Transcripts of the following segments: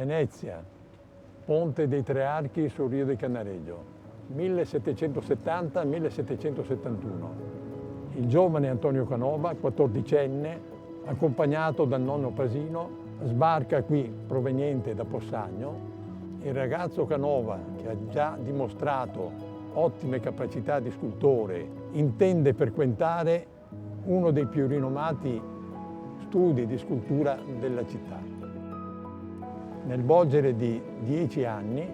Venezia, Ponte dei Tre Archi sul Rio di Cannaregio, 1770-1771. Il giovane Antonio Canova, 14enne, accompagnato dal nonno Pasino, sbarca qui proveniente da Possagno. Il ragazzo Canova, che ha già dimostrato ottime capacità di scultore, intende frequentare uno dei più rinomati studi di scultura della città. Nel volgere di 10 anni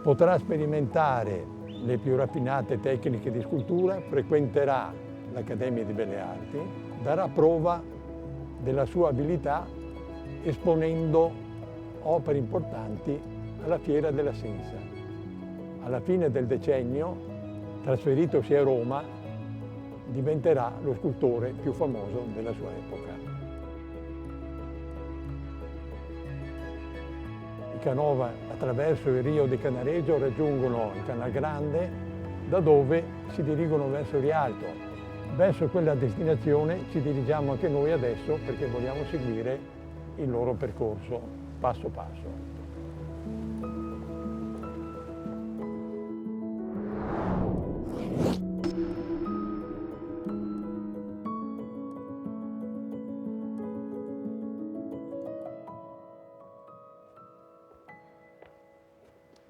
potrà sperimentare le più raffinate tecniche di scultura, frequenterà l'Accademia di Belle Arti, darà prova della sua abilità esponendo opere importanti alla Fiera della Sensa. Alla fine del decennio, trasferitosi a Roma, diventerà lo scultore più famoso della sua epoca. I Canova, attraverso il Rio di Cannaregio, raggiungono il Canal Grande, da dove si dirigono verso Rialto. Verso quella destinazione ci dirigiamo anche noi adesso, perché vogliamo seguire il loro percorso passo passo.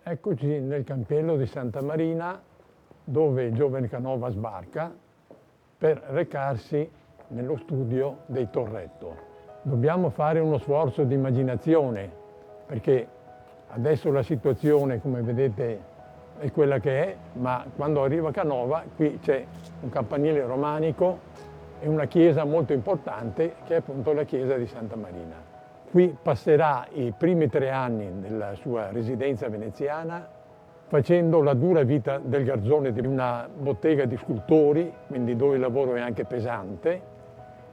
Eccoci nel campello di Santa Marina, dove il giovane Canova sbarca per recarsi nello studio dei Torretto. Dobbiamo fare uno sforzo di immaginazione, perché adesso la situazione, come vedete, è quella che è, ma quando arriva Canova, qui c'è un campanile romanico e una chiesa molto importante, che è appunto la chiesa di Santa Marina. Qui passerà i primi 3 anni della sua residenza veneziana facendo la dura vita del garzone di una bottega di scultori, quindi dove il lavoro è anche pesante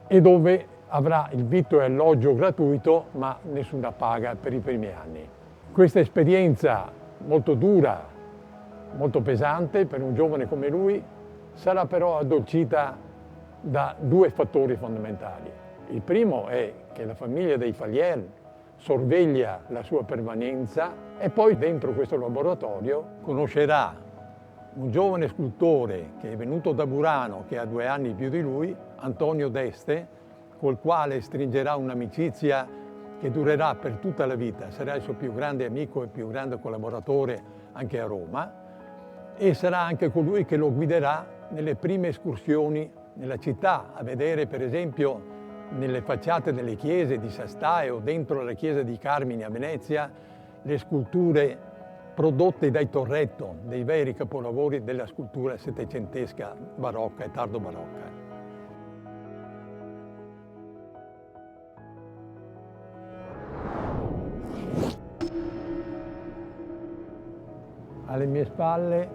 e dove avrà il vitto e alloggio gratuito ma nessuna paga per i primi anni. Questa esperienza molto dura, molto pesante per un giovane come lui sarà però addolcita da 2 fattori fondamentali. Il primo è che la famiglia dei Falier sorveglia la sua permanenza e poi dentro questo laboratorio conoscerà un giovane scultore che è venuto da Burano, che ha 2 anni più di lui, Antonio d'Este, col quale stringerà un'amicizia che durerà per tutta la vita. Sarà il suo più grande amico e più grande collaboratore anche a Roma e sarà anche colui che lo guiderà nelle prime escursioni nella città, a vedere per esempio nelle facciate delle chiese di Sastà o dentro la chiesa di Carmine a Venezia le sculture prodotte dai Torretto, dei veri capolavori della scultura settecentesca, barocca e tardo barocca. Alle mie spalle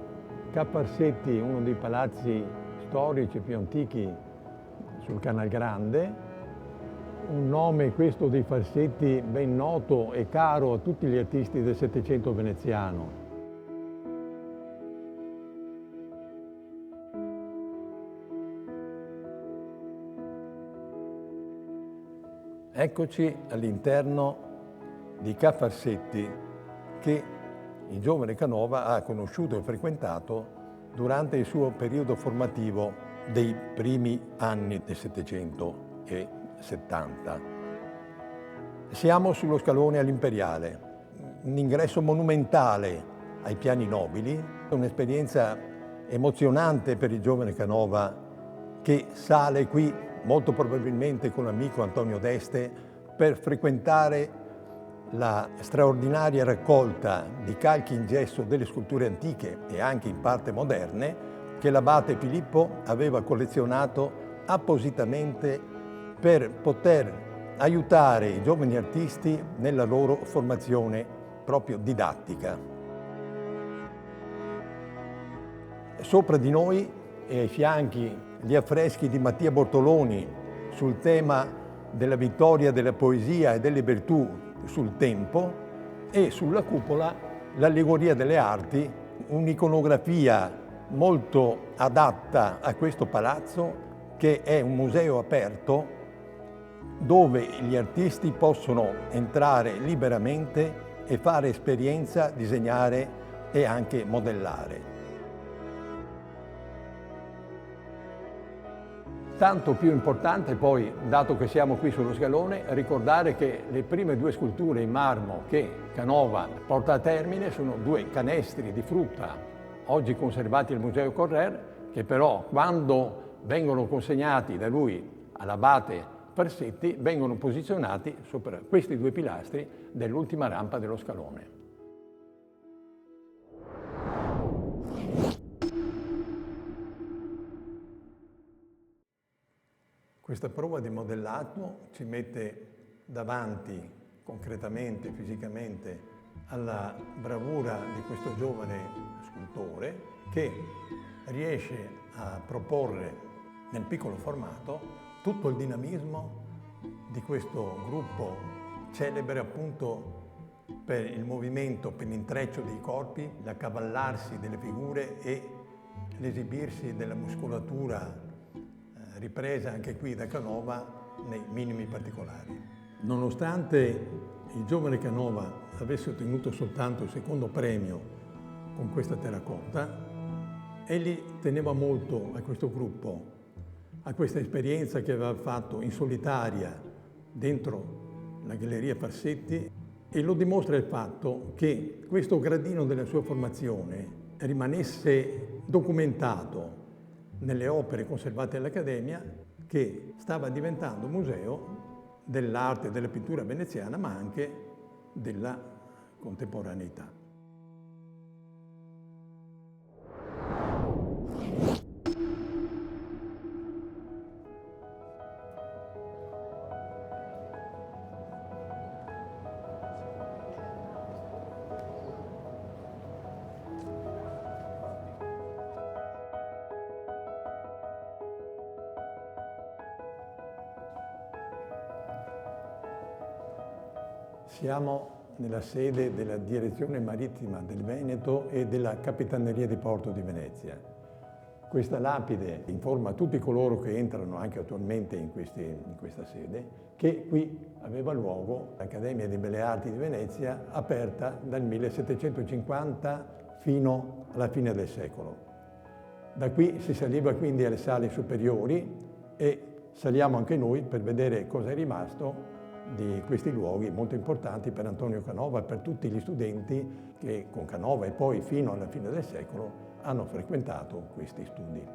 Ca' Farsetti, uno dei palazzi storici più antichi sul Canal Grande, un nome, questo dei Farsetti, ben noto e caro a tutti gli artisti del Settecento veneziano. Eccoci all'interno di Ca' Farsetti, che il giovane Canova ha conosciuto e frequentato durante il suo periodo formativo dei primi anni del Settecento. Siamo sullo scalone all'Imperiale, un ingresso monumentale ai piani nobili, un'esperienza emozionante per il giovane Canova che sale qui molto probabilmente con l'amico Antonio d'Este per frequentare la straordinaria raccolta di calchi in gesso delle sculture antiche e anche in parte moderne che l'abate Filippo aveva collezionato appositamente per poter aiutare i giovani artisti nella loro formazione proprio didattica. Sopra di noi e ai fianchi gli affreschi di Mattia Bortoloni sul tema della vittoria della poesia e delle virtù sul tempo e sulla cupola l'allegoria delle arti, un'iconografia molto adatta a questo palazzo che è un museo aperto dove gli artisti possono entrare liberamente e fare esperienza, disegnare e anche modellare. Tanto più importante poi, dato che siamo qui sullo scalone, ricordare che le prime due sculture in marmo che Canova porta a termine sono due canestri di frutta, oggi conservati al Museo Correr, che però quando vengono consegnati da lui all'abate Farsetti vengono posizionati sopra questi due pilastri dell'ultima rampa dello scalone. Questa prova di modellato ci mette davanti concretamente, fisicamente, alla bravura di questo giovane scultore che riesce a proporre nel piccolo formato tutto il dinamismo di questo gruppo celebre appunto per il movimento, per l'intreccio dei corpi, l'accavallarsi delle figure e l'esibirsi della muscolatura ripresa anche qui da Canova nei minimi particolari. Nonostante il giovane Canova avesse ottenuto soltanto il secondo premio con questa terracotta, egli teneva molto a questo gruppo, a questa esperienza che aveva fatto in solitaria dentro la Galleria Farsetti, e lo dimostra il fatto che questo gradino della sua formazione rimanesse documentato nelle opere conservate all'Accademia, che stava diventando museo dell'arte e della pittura veneziana, ma anche della contemporaneità. Siamo nella sede della Direzione Marittima del Veneto e della Capitaneria di Porto di Venezia. Questa lapide informa tutti coloro che entrano anche attualmente in questa sede che qui aveva luogo l'Accademia di Belle Arti di Venezia, aperta dal 1750 fino alla fine del secolo. Da qui si saliva quindi alle sale superiori e saliamo anche noi per vedere cosa è rimasto di questi luoghi molto importanti per Antonio Canova e per tutti gli studenti che con Canova e poi fino alla fine del secolo hanno frequentato questi studi.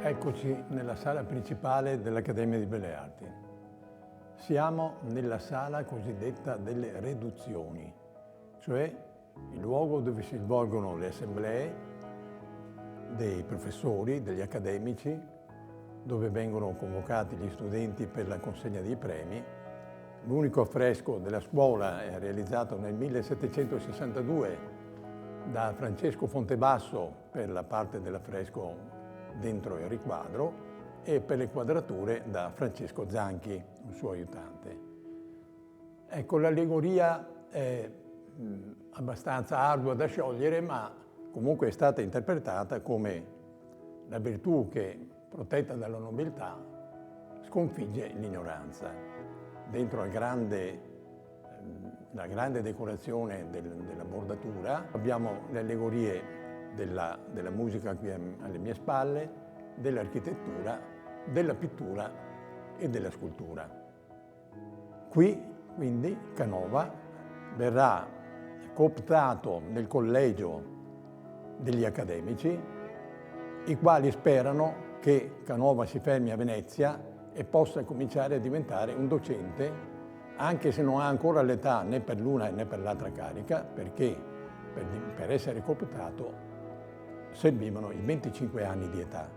Eccoci nella sala principale dell'Accademia di Belle Arti. Siamo nella sala cosiddetta delle riduzioni, cioè il luogo dove si svolgono le assemblee dei professori, degli accademici, dove vengono convocati gli studenti per la consegna dei premi. L'unico affresco della scuola è realizzato nel 1762 da Francesco Fontebasso per la parte dell'affresco dentro il riquadro e per le quadrature da Francesco Zanchi, un suo aiutante. Ecco, l'allegoria è abbastanza ardua da sciogliere, ma comunque è stata interpretata come la virtù che, protetta dalla nobiltà, sconfigge l'ignoranza. Dentro la grande decorazione della bordatura abbiamo le allegorie della musica qui alle mie spalle, dell'architettura, della pittura e della scultura. Qui, quindi, Canova verrà cooptato nel collegio degli accademici, i quali sperano che Canova si fermi a Venezia e possa cominciare a diventare un docente, anche se non ha ancora l'età né per l'una né per l'altra carica, perché per essere cooptato servivano i 25 anni di età.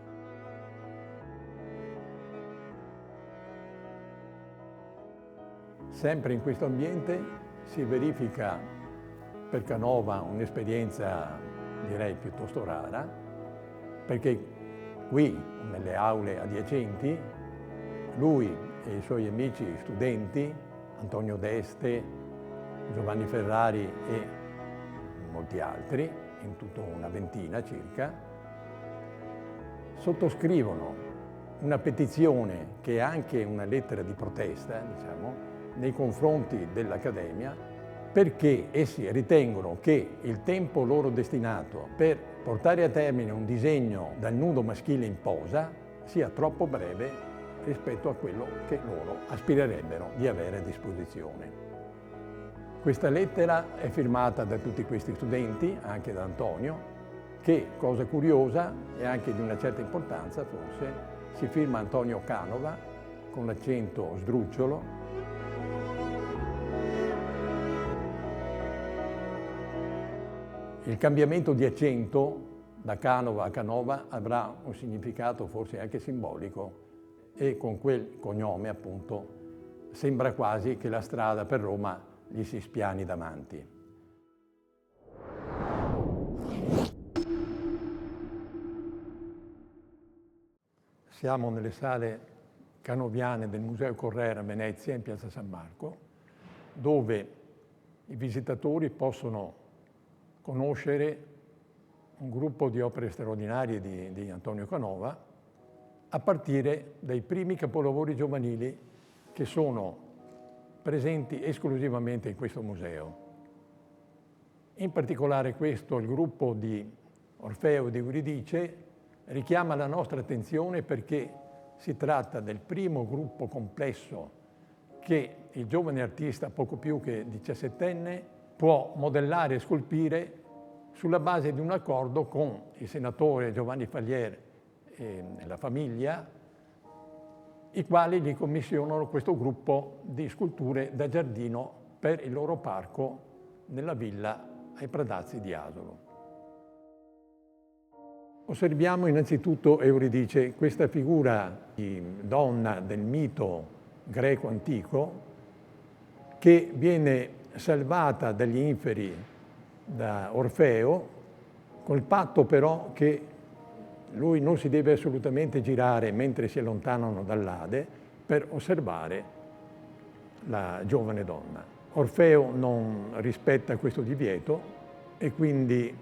Sempre in questo ambiente si verifica per Canova un'esperienza, direi, piuttosto rara, perché qui, nelle aule adiacenti, lui e i suoi amici studenti, Antonio d'Este, Giovanni Ferrari e molti altri, in tutto una ventina circa, sottoscrivono una petizione che è anche una lettera di protesta, diciamo, nei confronti dell'Accademia, perché essi ritengono che il tempo loro destinato per portare a termine un disegno dal nudo maschile in posa sia troppo breve rispetto a quello che loro aspirerebbero di avere a disposizione. Questa lettera è firmata da tutti questi studenti, anche da Antonio, che, cosa curiosa e anche di una certa importanza forse, si firma Antonio Canova con l'accento sdrucciolo. Il cambiamento di accento da Canova a Canova avrà un significato forse anche simbolico e con quel cognome appunto sembra quasi che la strada per Roma gli si spiani davanti. Siamo nelle sale canoviane del Museo Correre a Venezia, in Piazza San Marco, dove i visitatori possono conoscere un gruppo di opere straordinarie di Antonio Canova, a partire dai primi capolavori giovanili che sono presenti esclusivamente in questo museo. In particolare questo, il gruppo di Orfeo e di Euridice, richiama la nostra attenzione perché si tratta del primo gruppo complesso che il giovane artista, poco più che 17enne, può modellare e scolpire sulla base di un accordo con il senatore Giovanni Fallier e la famiglia, i quali gli commissionano questo gruppo di sculture da giardino per il loro parco nella villa ai Pradazzi di Asolo. Osserviamo innanzitutto Euridice, questa figura di donna del mito greco antico che viene salvata dagli inferi da Orfeo, col patto però che lui non si deve assolutamente girare mentre si allontanano dall'Ade per osservare la giovane donna. Orfeo non rispetta questo divieto e quindi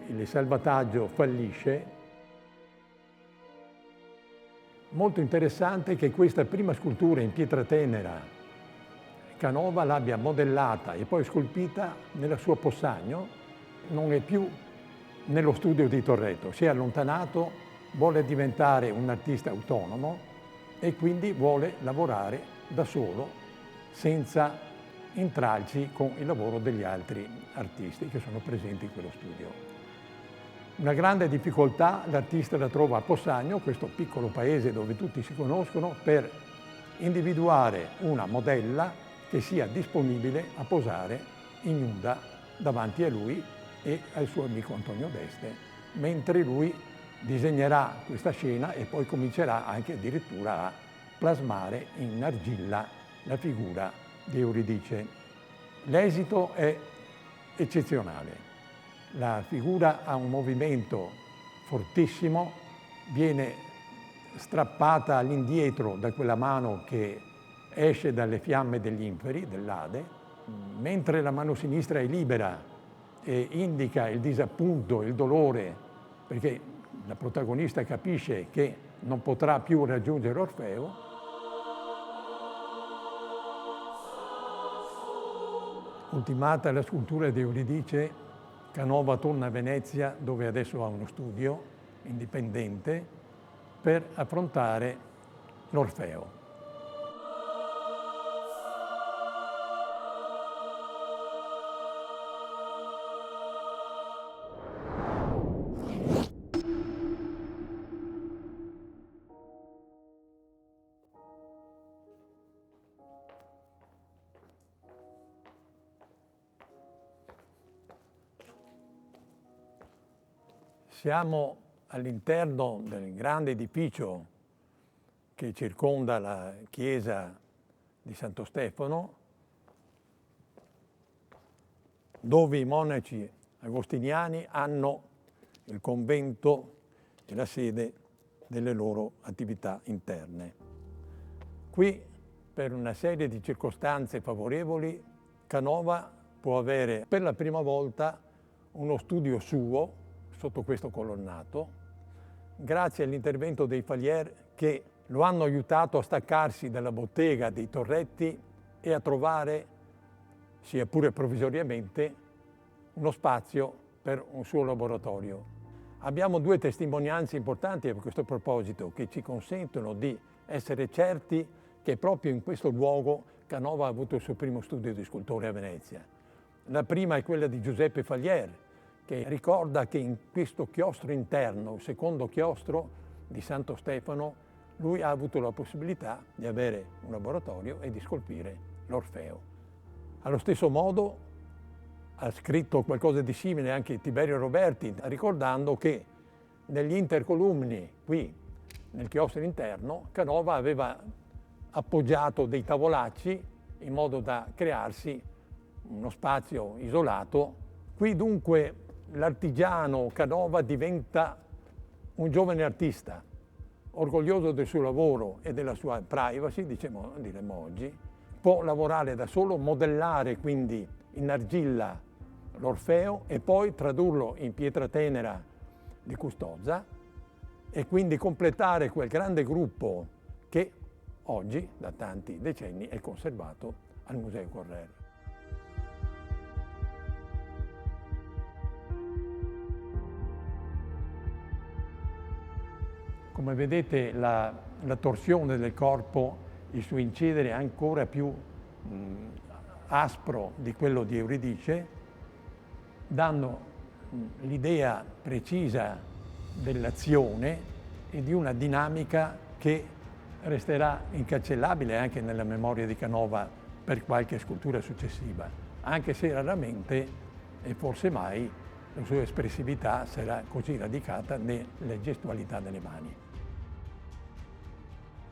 il salvataggio fallisce. Molto interessante che questa prima scultura in pietra tenera Canova l'abbia modellata e poi scolpita nella sua Possagno, non è più nello studio di Torretto, si è allontanato, vuole diventare un artista autonomo e quindi vuole lavorare da solo, senza intralci con il lavoro degli altri artisti che sono presenti in quello studio. Una grande difficoltà l'artista la trova a Possagno, questo piccolo paese dove tutti si conoscono, per individuare una modella che sia disponibile a posare ignuda davanti a lui e al suo amico Antonio d'Este, mentre lui disegnerà questa scena e poi comincerà anche addirittura a plasmare in argilla la figura di Euridice. L'esito è eccezionale. La figura ha un movimento fortissimo, viene strappata all'indietro da quella mano che esce dalle fiamme degli inferi, dell'Ade, mentre la mano sinistra è libera e indica il disappunto, il dolore, perché la protagonista capisce che non potrà più raggiungere Orfeo. Ultimata la scultura di Euridice, Canova torna a Venezia, dove adesso ha uno studio indipendente, per affrontare l'Orfeo. Siamo all'interno del grande edificio che circonda la chiesa di Santo Stefano, dove i monaci agostiniani hanno il convento e la sede delle loro attività interne. Qui, per una serie di circostanze favorevoli, Canova può avere per la prima volta uno studio suo sotto questo colonnato, grazie all'intervento dei Fallier che lo hanno aiutato a staccarsi dalla bottega dei Torretti e a trovare, sia pure provvisoriamente, uno spazio per un suo laboratorio. Abbiamo due testimonianze importanti a questo proposito che ci consentono di essere certi che proprio in questo luogo Canova ha avuto il suo primo studio di scultore a Venezia. La prima è quella di Giuseppe Fallier, che ricorda che in questo chiostro interno, il secondo chiostro di Santo Stefano, lui ha avuto la possibilità di avere un laboratorio e di scolpire l'Orfeo. Allo stesso modo ha scritto qualcosa di simile anche Tiberio Roberti, ricordando che negli intercolumni, qui nel chiostro interno, Canova aveva appoggiato dei tavolacci in modo da crearsi uno spazio isolato. Qui dunque l'artigiano Canova diventa un giovane artista, orgoglioso del suo lavoro e della sua privacy, diremmo oggi, può lavorare da solo, modellare quindi in argilla l'Orfeo e poi tradurlo in pietra tenera di Custozza e quindi completare quel grande gruppo che oggi, da tanti decenni, è conservato al Museo Correr. Come vedete la torsione del corpo, il suo incedere è ancora più aspro di quello di Euridice, danno l'idea precisa dell'azione e di una dinamica che resterà incancellabile anche nella memoria di Canova per qualche scultura successiva, anche se raramente e forse mai la sua espressività sarà così radicata nelle gestualità delle mani.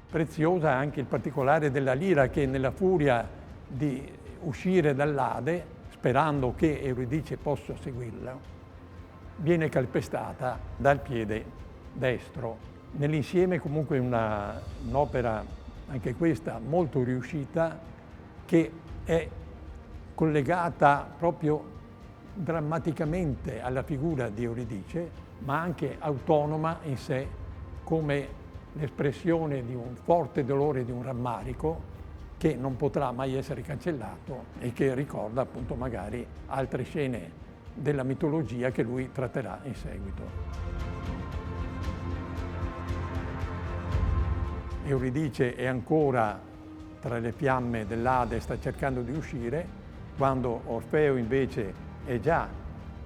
Preziosa anche il particolare della lira che nella furia di uscire dall'Ade, sperando che Euridice possa seguirla, viene calpestata dal piede destro. Nell'insieme comunque un'opera, anche questa, molto riuscita, che è collegata proprio drammaticamente alla figura di Euridice, ma anche autonoma in sé come l'espressione di un forte dolore, di un rammarico che non potrà mai essere cancellato e che ricorda appunto magari altre scene della mitologia che lui tratterà in seguito. Euridice è ancora tra le fiamme dell'Ade, sta cercando di uscire, quando Orfeo invece è già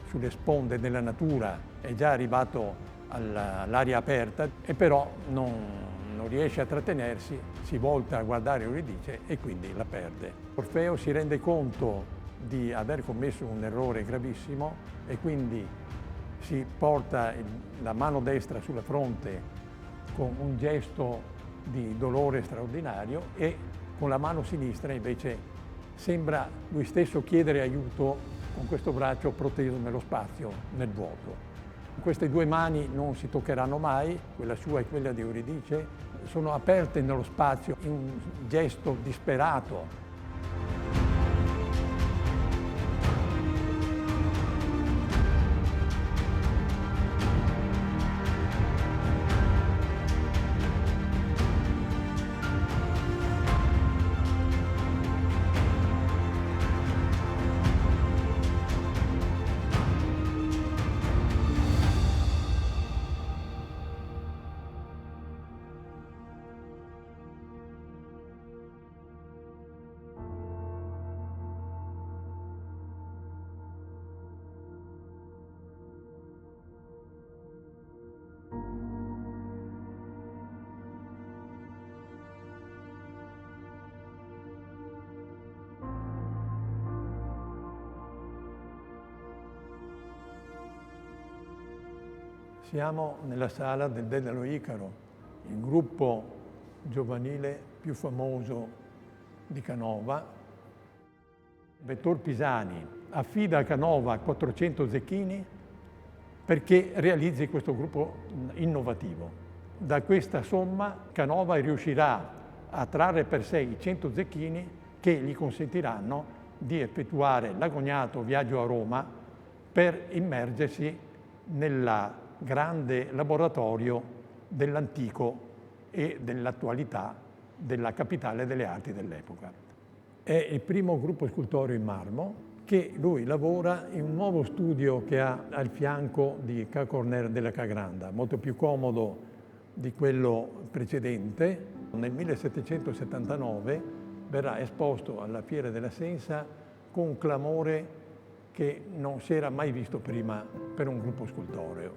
sulle sponde della natura, è già arrivato all'aria aperta e però non riesce a trattenersi, si volta a guardare Euridice e quindi la perde. Orfeo si rende conto di aver commesso un errore gravissimo e quindi si porta la mano destra sulla fronte con un gesto di dolore straordinario e con la mano sinistra invece sembra lui stesso chiedere aiuto con questo braccio proteso nello spazio, nel vuoto. Queste due mani non si toccheranno mai, quella sua e quella di Euridice, sono aperte nello spazio in un gesto disperato. Siamo nella sala del Dedalo Icaro, il gruppo giovanile più famoso di Canova. Vettor Pisani affida a Canova 400 zecchini perché realizzi questo gruppo innovativo. Da questa somma Canova riuscirà a trarre per sé i 100 zecchini che gli consentiranno di effettuare l'agognato viaggio a Roma per immergersi nel grande laboratorio dell'antico e dell'attualità della capitale delle arti dell'epoca. È il primo gruppo scultoreo in marmo che lui lavora in un nuovo studio che ha al fianco di Ca' Corner della Ca' Granda, molto più comodo di quello precedente. Nel 1779 verrà esposto alla Fiera della Sensa con un clamore che non si era mai visto prima per un gruppo scultoreo.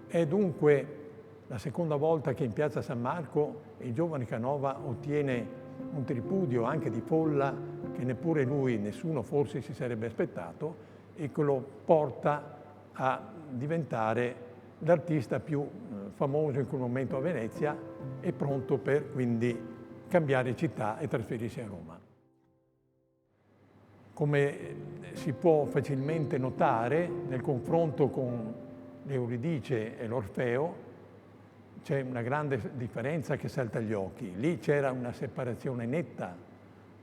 È dunque la seconda volta che in piazza San Marco il giovane Canova ottiene un tripudio anche di folla che neppure lui, nessuno forse si sarebbe aspettato, e che lo porta a diventare l'artista più famoso in quel momento a Venezia e pronto per quindi cambiare città e trasferirsi a Roma. Come si può facilmente notare nel confronto con l'Euridice e l'Orfeo, c'è una grande differenza che salta agli occhi. Lì c'era una separazione netta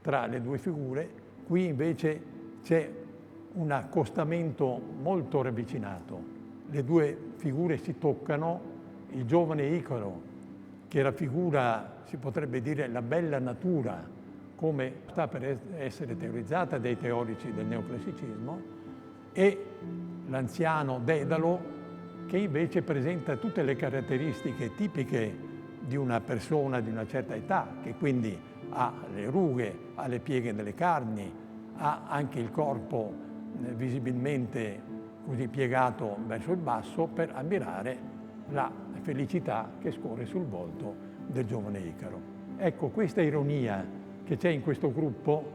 tra le due figure, qui invece c'è un accostamento molto ravvicinato. Le due figure si toccano, il giovane Icaro, che raffigura, si potrebbe dire, la bella natura, come sta per essere teorizzata dai teorici del neoclassicismo, e l'anziano Dedalo, che invece presenta tutte le caratteristiche tipiche di una persona di una certa età, che quindi ha le rughe, ha le pieghe delle carni, ha anche il corpo visibilmente così piegato verso il basso per ammirare la felicità che scorre sul volto del giovane Icaro. Ecco, questa ironia che c'è in questo gruppo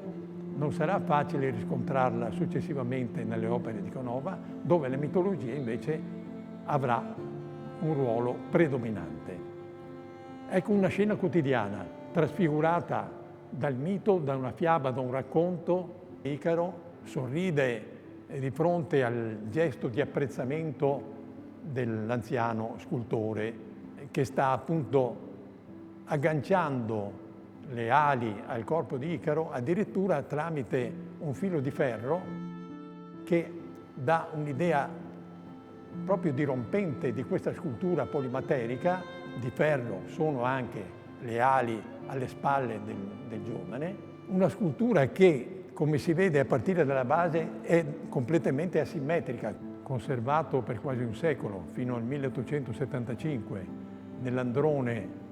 non sarà facile riscontrarla successivamente nelle opere di Canova, dove la mitologia invece avrà un ruolo predominante. Ecco una scena quotidiana, trasfigurata dal mito, da una fiaba, da un racconto. Icaro sorride di fronte al gesto di apprezzamento dell'anziano scultore che sta appunto agganciando le ali al corpo di Icaro, addirittura tramite un filo di ferro che dà un'idea proprio dirompente di questa scultura polimaterica. Di ferro sono anche le ali alle spalle del giovane, una scultura che, come si vede a partire dalla base, è completamente asimmetrica, conservato per quasi un secolo, fino al 1875, nell'androne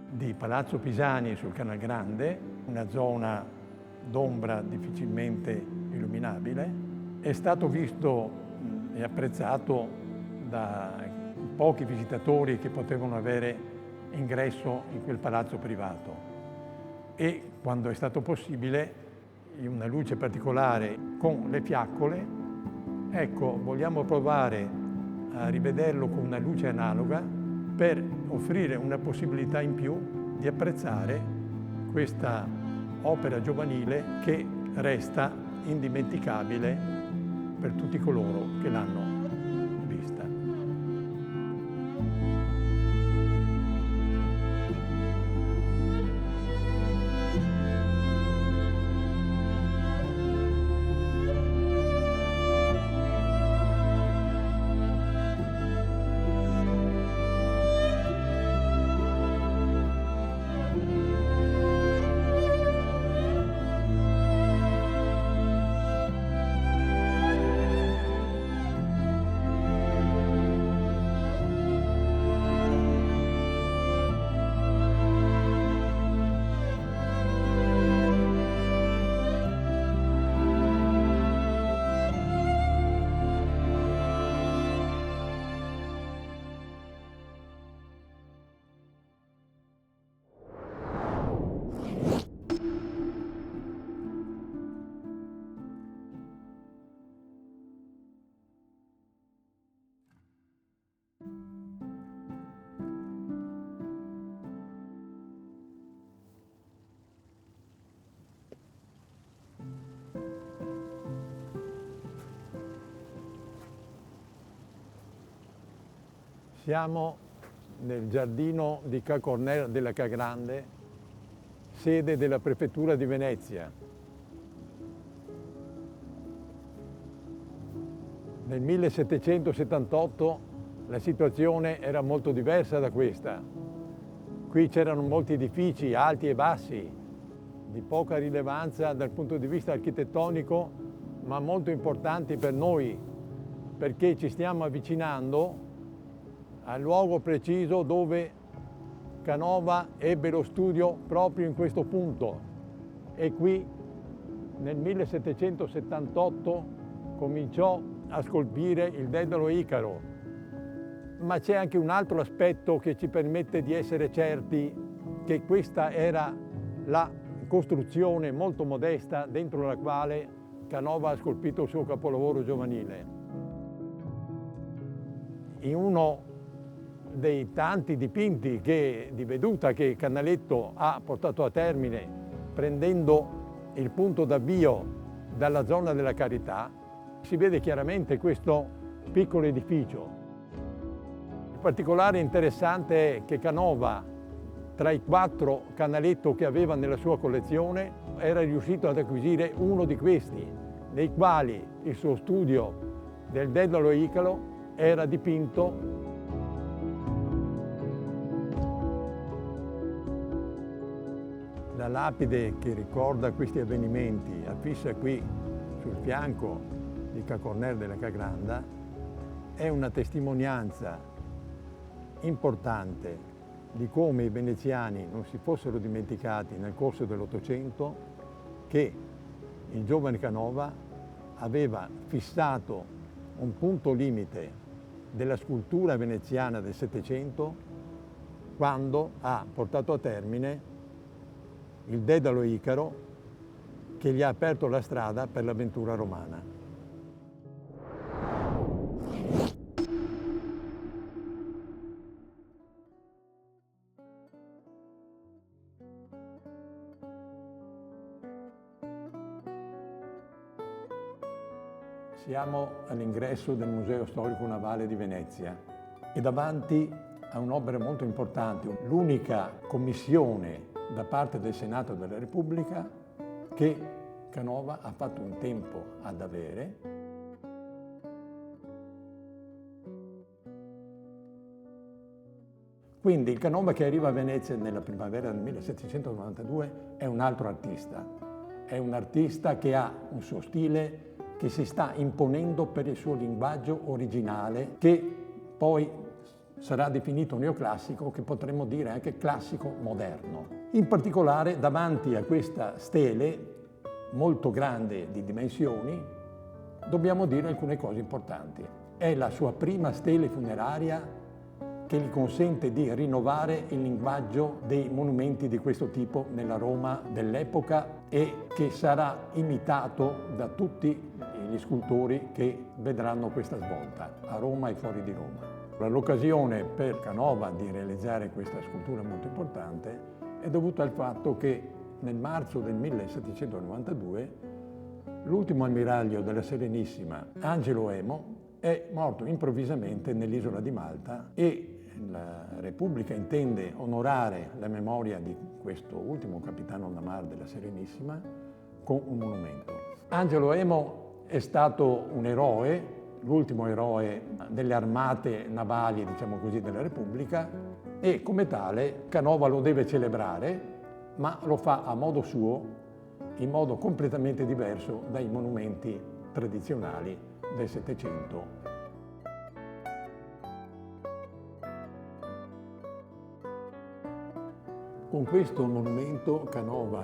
di Palazzo Pisani sul Canal Grande, una zona d'ombra difficilmente illuminabile. È stato visto e apprezzato da pochi visitatori che potevano avere ingresso in quel palazzo privato, e quando è stato possibile, in una luce particolare con le fiaccole, ecco, vogliamo provare a rivederlo con una luce analoga per offrire una possibilità in più di apprezzare questa opera giovanile che resta indimenticabile per tutti coloro che l'hanno vista. Siamo nel giardino di Ca' Corner della Ca' Grande, sede della prefettura di Venezia. Nel 1778 la situazione era molto diversa da questa. Qui c'erano molti edifici alti e bassi, di poca rilevanza dal punto di vista architettonico, ma molto importanti per noi, perché ci stiamo avvicinando al luogo preciso dove Canova ebbe lo studio proprio in questo punto. E qui nel 1778 cominciò a scolpire il Dedalo Icaro. Ma c'è anche un altro aspetto che ci permette di essere certi che questa era la costruzione molto modesta dentro la quale Canova ha scolpito il suo capolavoro giovanile. In uno dei tanti dipinti di veduta che Canaletto ha portato a termine, prendendo il punto d'avvio dalla zona della Carità, si vede chiaramente questo piccolo edificio. Il particolare interessante è che Canova, tra i 4 Canaletto che aveva nella sua collezione, era riuscito ad acquisire uno di questi, nei quali il suo studio del Dedalo Icaro era dipinto. La lapide che ricorda questi avvenimenti, affissa qui sul fianco di Ca Corner della Ca Granda, è una testimonianza importante di come i veneziani non si fossero dimenticati nel corso dell'Ottocento che il giovane Canova aveva fissato un punto limite della scultura veneziana del Settecento quando ha portato a termine il Dedalo Icaro, che gli ha aperto la strada per l'avventura romana. Siamo all'ingresso del Museo Storico Navale di Venezia e davanti a un'opera molto importante, l'unica commissione da parte del Senato della Repubblica che Canova ha fatto in tempo ad avere. Quindi il Canova che arriva a Venezia nella primavera del 1792 è un altro artista. È un artista che ha un suo stile che si sta imponendo per il suo linguaggio originale, che poi sarà definito neoclassico, che potremmo dire anche classico moderno. In particolare, davanti a questa stele molto grande di dimensioni, dobbiamo dire alcune cose importanti. È la sua prima stele funeraria che gli consente di rinnovare il linguaggio dei monumenti di questo tipo nella Roma dell'epoca e che sarà imitato da tutti gli scultori che vedranno questa svolta a Roma e fuori di Roma. L'occasione per Canova di realizzare questa scultura molto importante è dovuta al fatto che nel marzo del 1792 l'ultimo ammiraglio della Serenissima, Angelo Emo, è morto improvvisamente nell'isola di Malta e la Repubblica intende onorare la memoria di questo ultimo capitano da mar della Serenissima con un monumento. Angelo Emo è stato un eroe, l'ultimo eroe delle armate navali, diciamo così, della Repubblica, e come tale Canova lo deve celebrare, ma lo fa a modo suo, in modo completamente diverso dai monumenti tradizionali del Settecento. Con questo monumento Canova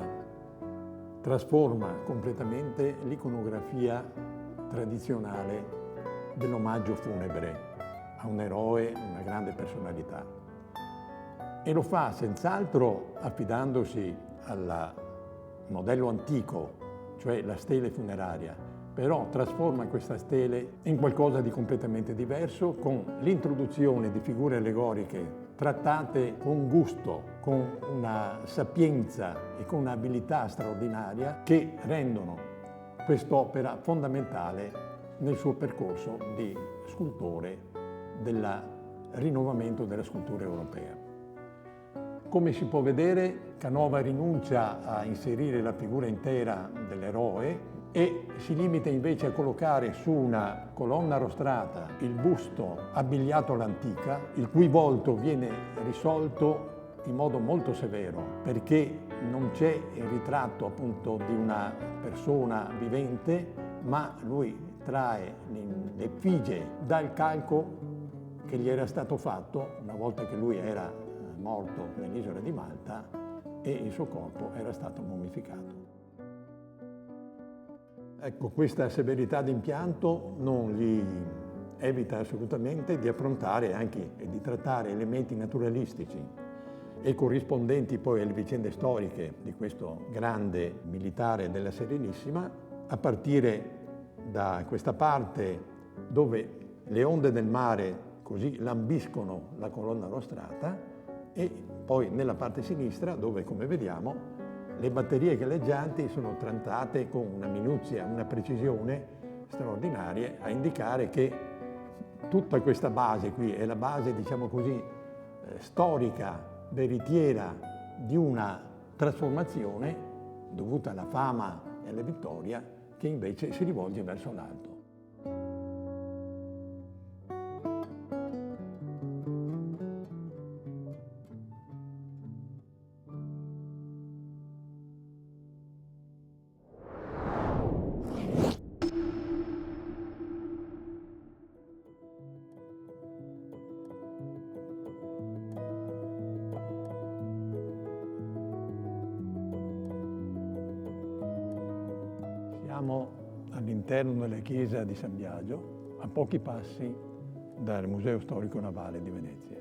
trasforma completamente l'iconografia tradizionale dell'omaggio funebre a un eroe, una grande personalità. E lo fa senz'altro affidandosi al modello antico, cioè la stele funeraria, però trasforma questa stele in qualcosa di completamente diverso con l'introduzione di figure allegoriche trattate con gusto, con una sapienza e con un'abilità straordinaria che rendono quest'opera fondamentale nel suo percorso di scultore del rinnovamento della scultura europea. Come si può vedere, Canova rinuncia a inserire la figura intera dell'eroe e si limita invece a collocare su una colonna rostrata il busto abbigliato all'antica, il cui volto viene risolto in modo molto severo, perché non c'è il ritratto appunto di una persona vivente, ma lui trae l'effigie dal calco che gli era stato fatto una volta che lui era morto nell'isola di Malta e il suo corpo era stato mummificato. Ecco, questa severità d'impianto non gli evita assolutamente di affrontare anche e di trattare elementi naturalistici e corrispondenti poi alle vicende storiche di questo grande militare della Serenissima, a partire da questa parte dove le onde del mare così lambiscono la colonna rostrata e poi nella parte sinistra dove, come vediamo, le batterie galleggianti sono trattate con una minuzia, una precisione straordinarie a indicare che tutta questa base qui è la base, diciamo così, storica, veritiera di una trasformazione dovuta alla fama e alla vittoria che invece si rivolge verso l'alto. Siamo all'interno della chiesa di San Biagio, a pochi passi dal Museo Storico Navale di Venezia.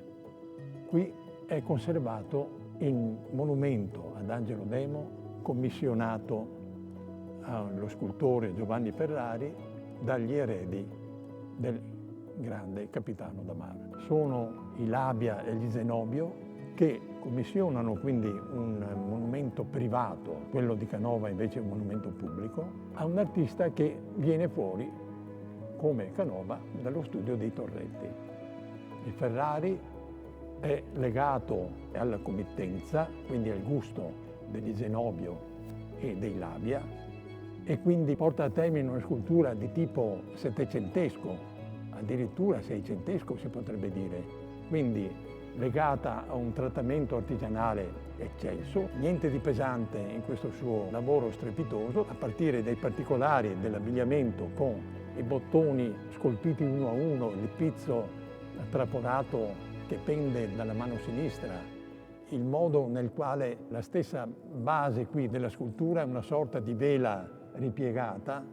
Qui è conservato il monumento ad Angelo Demo commissionato allo scultore Giovanni Ferrari dagli eredi del grande capitano da mare. Sono i Labia e gli Zenobio che commissionano quindi un monumento privato, quello di Canova invece è un monumento pubblico, a un artista che viene fuori come Canova dallo studio dei Torretti. Il Ferrari è legato alla committenza, quindi al gusto degli Zenobio e dei Labia, e quindi porta a termine una scultura di tipo settecentesco, addirittura seicentesco si potrebbe dire, quindi legata a un trattamento artigianale eccelso, niente di pesante in questo suo lavoro strepitoso, a partire dai particolari dell'abbigliamento con i bottoni scolpiti uno a uno, il pizzo traporato che pende dalla mano sinistra, il modo nel quale la stessa base qui della scultura è una sorta di vela ripiegata,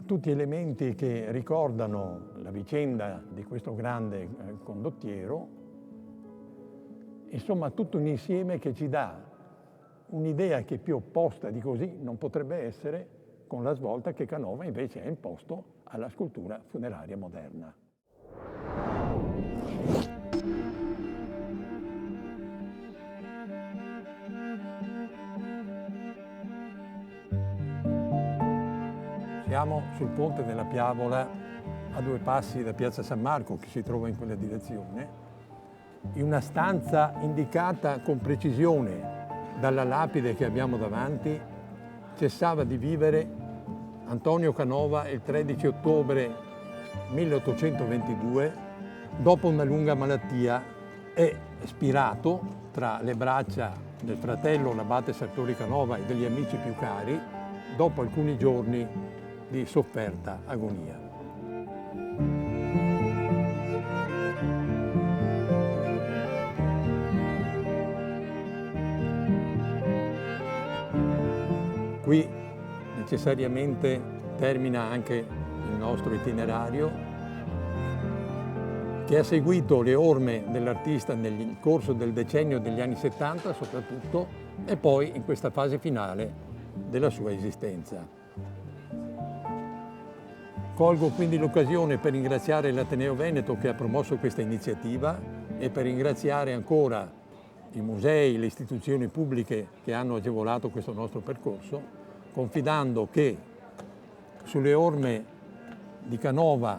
tutti elementi che ricordano la vicenda di questo grande condottiero. Insomma, tutto un insieme che ci dà un'idea che più opposta di così non potrebbe essere con la svolta che Canova invece ha imposto alla scultura funeraria moderna. Siamo sul ponte della Piavola, a 2 passi da Piazza San Marco, che si trova in quella direzione, in una stanza indicata con precisione dalla lapide che abbiamo davanti, cessava di vivere Antonio Canova il 13 ottobre 1822, dopo una lunga malattia, è spirato tra le braccia del fratello l'abate Sartori Canova e degli amici più cari, dopo alcuni giorni di sofferta agonia. Qui necessariamente termina anche il nostro itinerario, che ha seguito le orme dell'artista nel corso del decennio degli anni 70 soprattutto, e poi in questa fase finale della sua esistenza. Colgo quindi l'occasione per ringraziare l'Ateneo Veneto che ha promosso questa iniziativa e per ringraziare ancora i musei, le istituzioni pubbliche che hanno agevolato questo nostro percorso, confidando che sulle orme di Canova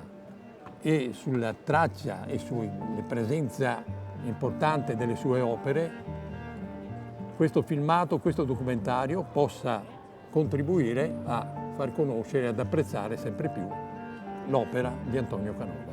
e sulla traccia e sulla presenza importante delle sue opere, questo filmato, questo documentario possa contribuire a far conoscere e ad apprezzare sempre più l'opera di Antonio Canova.